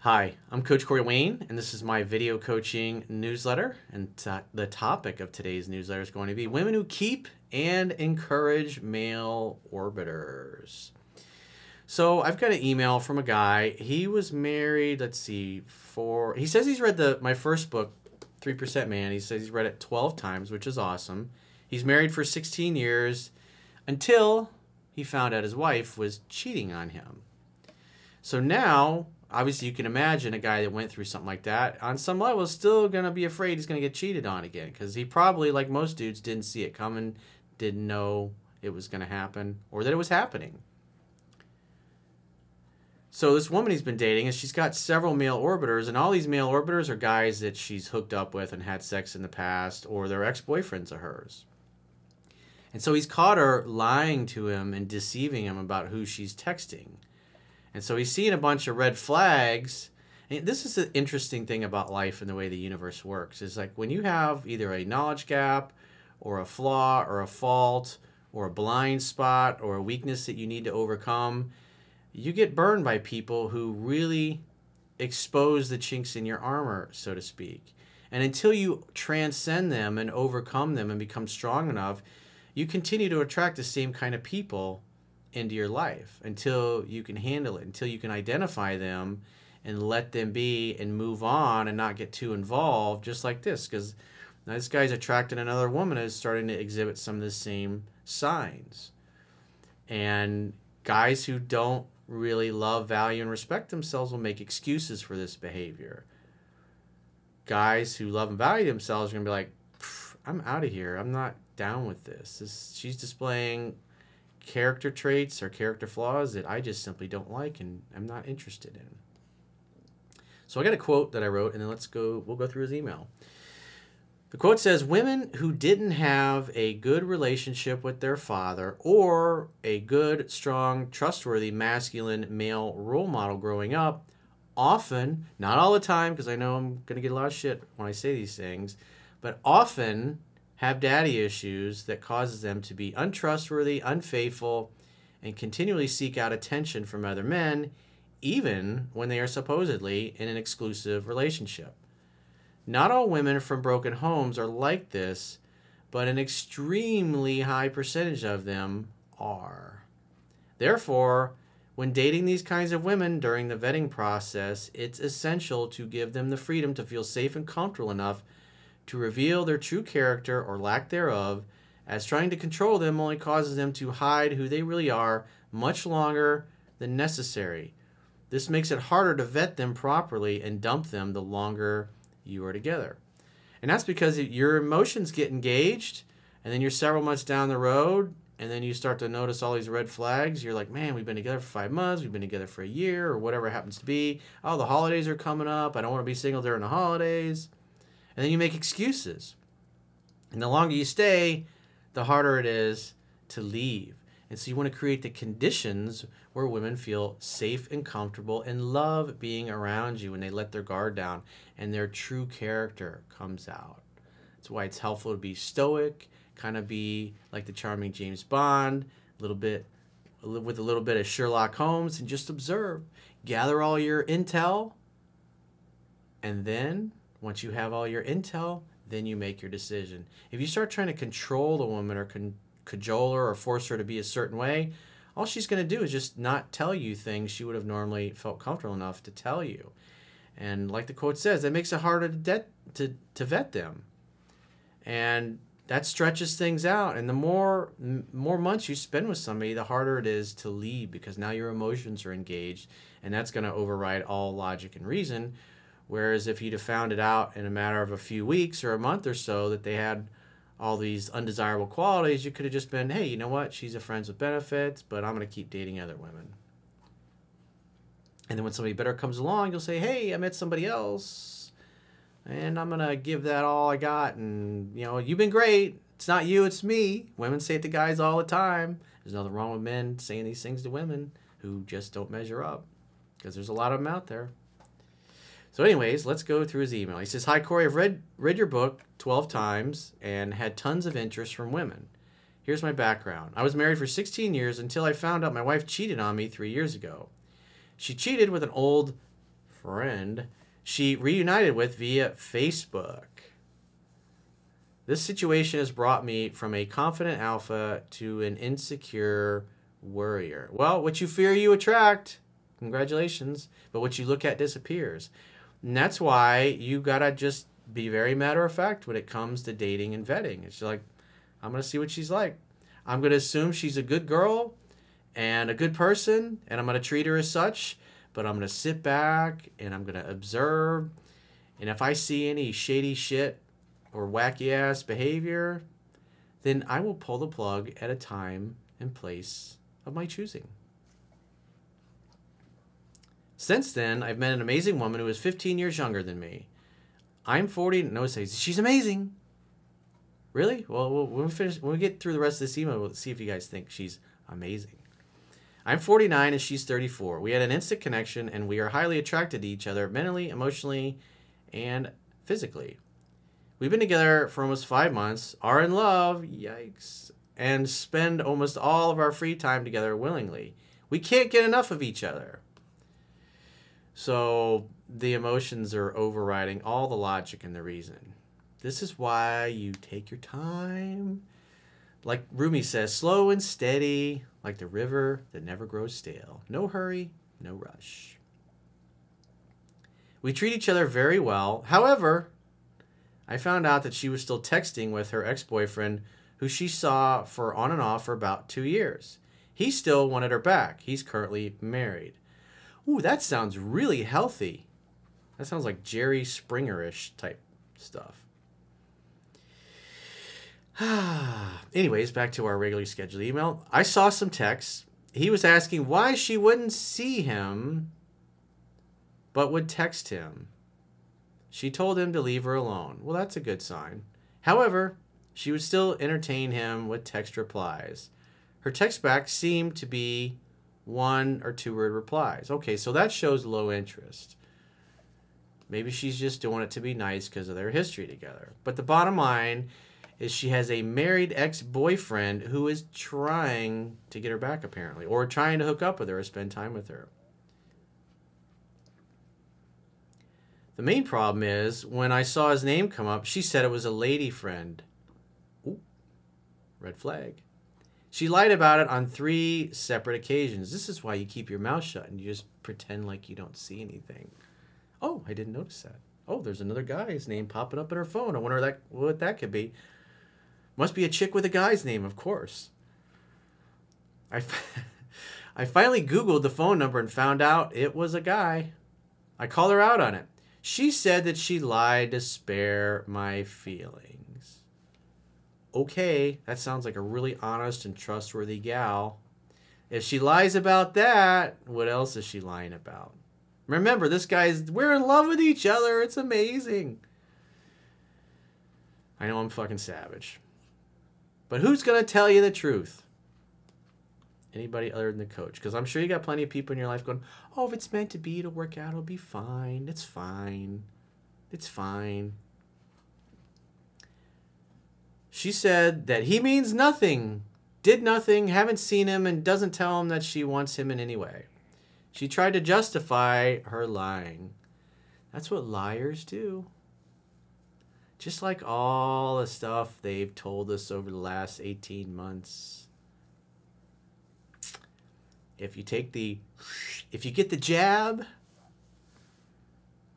Hi, I'm Coach Corey Wayne, and this is my video coaching newsletter. And the topic of today's newsletter is going to be women who keep and encourage male orbiters. So I've got an email from a guy. He was married, he says he's read my first book, 3% Man. He says he's read it 12 times, which is awesome. He's married for 16 years until he found out his wife was cheating on him. So now, obviously, you can imagine a guy that went through something like that, on some level, is still going to be afraid he's going to get cheated on again, because he probably, like most dudes, didn't see it coming, didn't know it was going to happen, or that it was happening. So this woman he's been dating, and she's got several male orbiters, and all these male orbiters are guys that she's hooked up with and had sex in the past, or they're ex-boyfriends of hers. And so he's caught her lying to him and deceiving him about who she's texting. And so he's seeing a bunch of red flags. And this is the interesting thing about life and the way the universe works. Is like when you have either a knowledge gap or a flaw or a fault or a blind spot or a weakness that you need to overcome, you get burned by people who really expose the chinks in your armor, so to speak. And until you transcend them and overcome them and become strong enough, you continue to attract the same kind of people into your life until you can handle it, until you can identify them and let them be and move on and not get too involved, just like this. Because this guy's attracting another woman who's starting to exhibit some of the same signs. And guys who don't really love, value, and respect themselves will make excuses for this behavior. Guys who love and value themselves are going to be like, I'm out of here. I'm not down with this. She's displaying character traits or character flaws that I just simply don't like and I'm not interested in. So I got a quote that I wrote, and then we'll go through his email. The quote says, women who didn't have a good relationship with their father or a good, strong, trustworthy, masculine male role model growing up often, not all the time, because I know I'm going to get a lot of shit when I say these things, but often have daddy issues that causes them to be untrustworthy, unfaithful, and continually seek out attention from other men, even when they are supposedly in an exclusive relationship. Not all women from broken homes are like this, but an extremely high percentage of them are. Therefore, when dating these kinds of women during the vetting process, it's essential to give them the freedom to feel safe and comfortable enough to reveal their true character or lack thereof, as trying to control them only causes them to hide who they really are much longer than necessary. This makes it harder to vet them properly and dump them the longer you are together. And that's because your emotions get engaged, and then you're several months down the road, and then you start to notice all these red flags. You're like, man, we've been together for 5 months, we've been together for a year, or whatever it happens to be. Oh, the holidays are coming up. I don't want to be single during the holidays. And then you make excuses. And the longer you stay, the harder it is to leave. And so you want to create the conditions where women feel safe and comfortable and love being around you when they let their guard down and their true character comes out. That's why it's helpful to be stoic, kind of be like the charming James Bond, with a little bit of Sherlock Holmes, and just observe. Gather all your intel, and then once you have all your intel, then you make your decision. If you start trying to control the woman or cajole her or force her to be a certain way, all she's going to do is just not tell you things she would have normally felt comfortable enough to tell you. And like the quote says, it makes it harder to vet them. And that stretches things out. And the more months you spend with somebody, the harder it is to leave, because now your emotions are engaged, and that's going to override all logic and reason. Whereas if you'd have found it out in a matter of a few weeks or a month or so that they had all these undesirable qualities, you could have just been, hey, you know what? She's a friends with benefits, but I'm going to keep dating other women. And then when somebody better comes along, you'll say, hey, I met somebody else, and I'm going to give that all I got. And, you've been great. It's not you, it's me. Women say it to guys all the time. There's nothing wrong with men saying these things to women who just don't measure up, because there's a lot of them out there. So anyways, let's go through his email. He says, hi, Corey, I've read your book 12 times and had tons of interest from women. Here's my background. I was married for 16 years until I found out my wife cheated on me 3 years ago. She cheated with an old friend she reunited with via Facebook. This situation has brought me from a confident alpha to an insecure worrier. Well, what you fear you attract. Congratulations. But what you look at disappears. And that's why you gotta just be very matter of fact when it comes to dating and vetting. It's like, I'm gonna see what she's like. I'm gonna assume she's a good girl and a good person, and I'm gonna treat her as such, but I'm gonna sit back and I'm gonna observe. And if I see any shady shit or wacky ass behavior, then I will pull the plug at a time and place of my choosing. Since then, I've met an amazing woman who is 15 years younger than me. I'm 40. No, she's amazing. Really? Well, when we get through the rest of this email, we'll see if you guys think she's amazing. I'm 49 and she's 34. We had an instant connection and we are highly attracted to each other mentally, emotionally, and physically. We've been together for almost 5 months, are in love, yikes, and spend almost all of our free time together willingly. We can't get enough of each other. So the emotions are overriding all the logic and the reason. This is why you take your time. Like Rumi says, slow and steady, like the river that never grows stale. No hurry, no rush. We treat each other very well. However, I found out that she was still texting with her ex-boyfriend who she saw for on and off for about 2 years. He still wanted her back. He's currently married. Ooh, that sounds really healthy. That sounds like Jerry Springer-ish type stuff. Anyways, back to our regularly scheduled email. I saw some texts. He was asking why she wouldn't see him but would text him. She told him to leave her alone. Well, that's a good sign. However, she would still entertain him with text replies. Her text back seemed to be 1 or 2 word replies. Okay, so that shows low interest. Maybe she's just doing it to be nice because of their history together. But the bottom line is she has a married ex-boyfriend who is trying to get her back, apparently, or trying to hook up with her or spend time with her. The main problem is, when I saw his name come up, she said it was a lady friend. Ooh, red flag. She lied about it on 3 separate occasions. This is why you keep your mouth shut and you just pretend like you don't see anything. Oh, I didn't notice that. Oh, there's another guy's name popping up in her phone. I wonder what that could be. Must be a chick with a guy's name, of course. I finally Googled the phone number and found out it was a guy. I called her out on it. She said that she lied to spare my feelings. Okay, that sounds like a really honest and trustworthy gal. If she lies about that, what else is she lying about? Remember, we're in love with each other. It's amazing. I know I'm fucking savage. But who's going to tell you the truth? Anybody other than the coach? Because I'm sure you got plenty of people in your life going, oh, if it's meant to be, it'll work out. It'll be fine. It's fine. It's fine. She said that he means nothing, did nothing, haven't seen him, and doesn't tell him that she wants him in any way. She tried to justify her lying. That's what liars do. Just like all the stuff they've told us over the last 18 months. If you get the jab,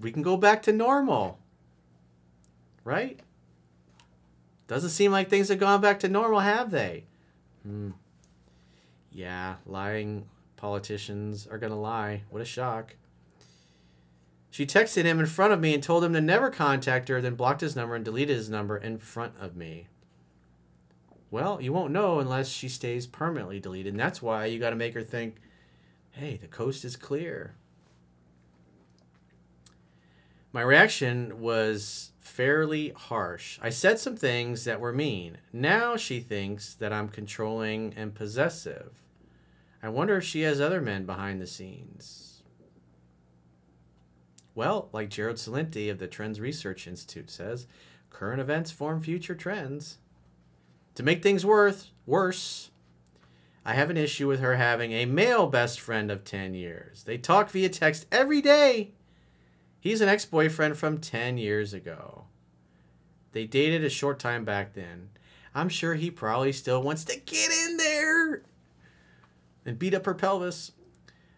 we can go back to normal. Right? Doesn't seem like things have gone back to normal, have they? Yeah, lying politicians are going to lie. What a shock. She texted him in front of me and told him to never contact her, then blocked his number and deleted his number in front of me. Well, you won't know unless she stays permanently deleted. And that's why you got to make her think, hey, the coast is clear. My reaction was fairly harsh. I said some things that were mean. Now she thinks that I'm controlling and possessive. I wonder if she has other men behind the scenes. Well, like Gerald Celente of the Trends Research Institute says, current events form future trends. To make things worse, I have an issue with her having a male best friend of 10 years. They talk via text every day. He's an ex-boyfriend from 10 years ago. They dated a short time back then. I'm sure he probably still wants to get in there and beat up her pelvis.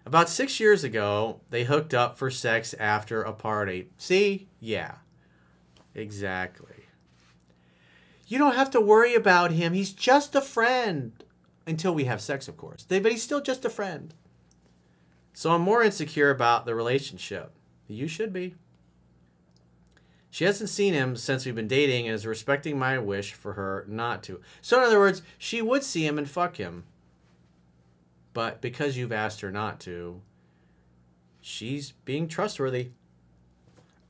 About 6 years ago, they hooked up for sex after a party. See? Yeah. Exactly. You don't have to worry about him. He's just a friend. Until we have sex, of course. But he's still just a friend. So I'm more insecure about the relationship. You should be. She hasn't seen him since we've been dating and is respecting my wish for her not to. So in other words, she would see him and fuck him. But because you've asked her not to, she's being trustworthy.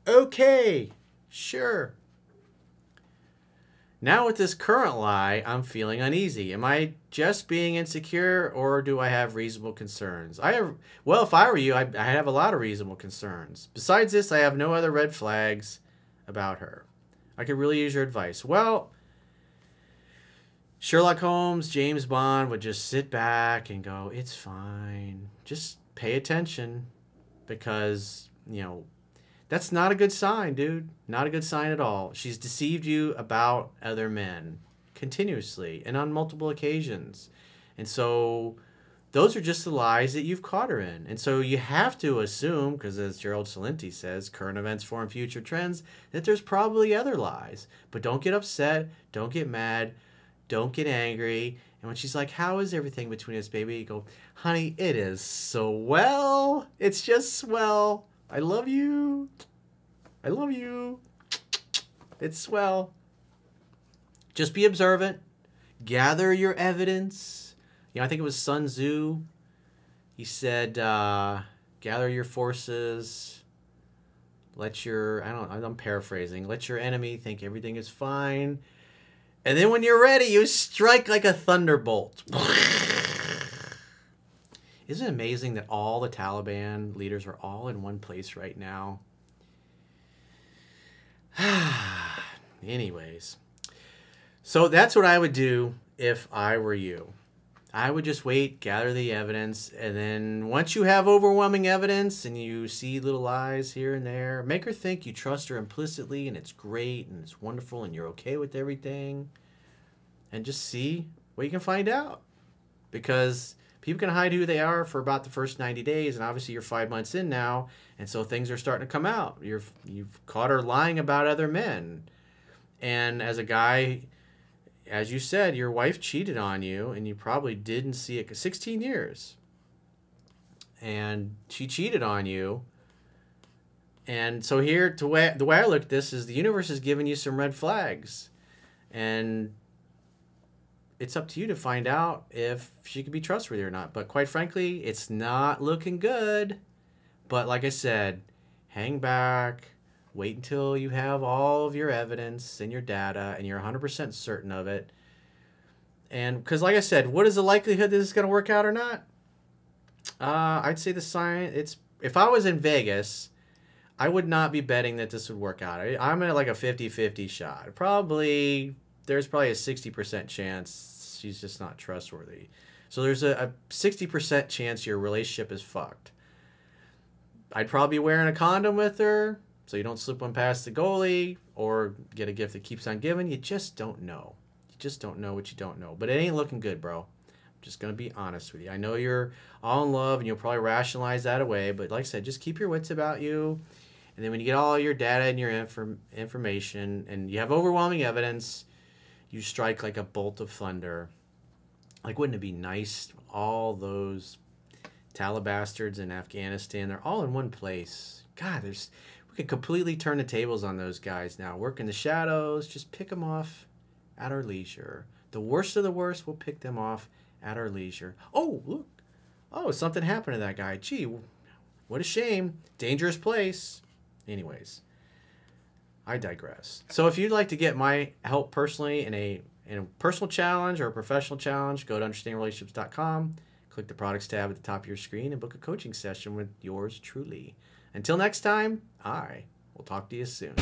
Okay, sure. Now with this current lie, I'm feeling uneasy. Am I just being insecure or do I have reasonable concerns? Well, if I were you, I have a lot of reasonable concerns. Besides this, I have no other red flags about her. I could really use your advice. Well, Sherlock Holmes, James Bond would just sit back and go, it's fine. Just pay attention because, you know, that's not a good sign, dude. Not a good sign at all. She's deceived you about other men continuously and on multiple occasions. And so those are just the lies that you've caught her in. And so you have to assume, because as Gerald Celente says, current events form future trends, that there's probably other lies. But don't get upset. Don't get mad. Don't get angry. And when she's like, how is everything between us, baby? You go, honey, it is swell. It's just swell. I love you. I love you. It's swell. Just be observant. Gather your evidence. You know, I think it was Sun Tzu. He said, gather your forces. Let your, I'm paraphrasing. Let your enemy think everything is fine. And then when you're ready, you strike like a thunderbolt. Isn't it amazing that all the Taliban leaders are all in one place right now? Anyways. So that's what I would do if I were you. I would just wait, gather the evidence, and then once you have overwhelming evidence and you see little lies here and there, make her think you trust her implicitly and it's great and it's wonderful and you're okay with everything. And just see what you can find out. Because people can hide who they are for about the first 90 days, and obviously you're 5 months in now, and so things are starting to come out. You've caught her lying about other men. And as a guy, as you said, your wife cheated on you, and you probably didn't see it. 16 years. And she cheated on you. And so here, the way I look at this is the universe is giving you some red flags. And it's up to you to find out if she can be trustworthy or not. But quite frankly, it's not looking good. But like I said, hang back. Wait until you have all of your evidence and your data and you're 100% certain of it. And because like I said, what is the likelihood that this is going to work out or not? I'd say the sign, if I was in Vegas, I would not be betting that this would work out. I'm at like a 50-50 shot. There's probably a 60% chance she's just not trustworthy. So there's a 60% chance your relationship is fucked. I'd probably be wearing a condom with her so you don't slip one past the goalie or get a gift that keeps on giving. You just don't know. You just don't know what you don't know. But it ain't looking good, bro. I'm just going to be honest with you. I know you're all in love and you'll probably rationalize that away. But like I said, just keep your wits about you. And then when you get all your data and your information and you have overwhelming evidence, you strike like a bolt of thunder. Like, wouldn't it be nice? All those Talibastards in Afghanistan, they're all in one place. God, we could completely turn the tables on those guys now. Work in the shadows, just pick them off at our leisure. The worst of the worst, we'll pick them off at our leisure. Oh, look. Oh, something happened to that guy. Gee, what a shame. Dangerous place. Anyways. I digress. So if you'd like to get my help personally in a personal challenge or a professional challenge, go to understandingrelationships.com, click the products tab at the top of your screen, and book a coaching session with yours truly. Until next time, I will talk to you soon.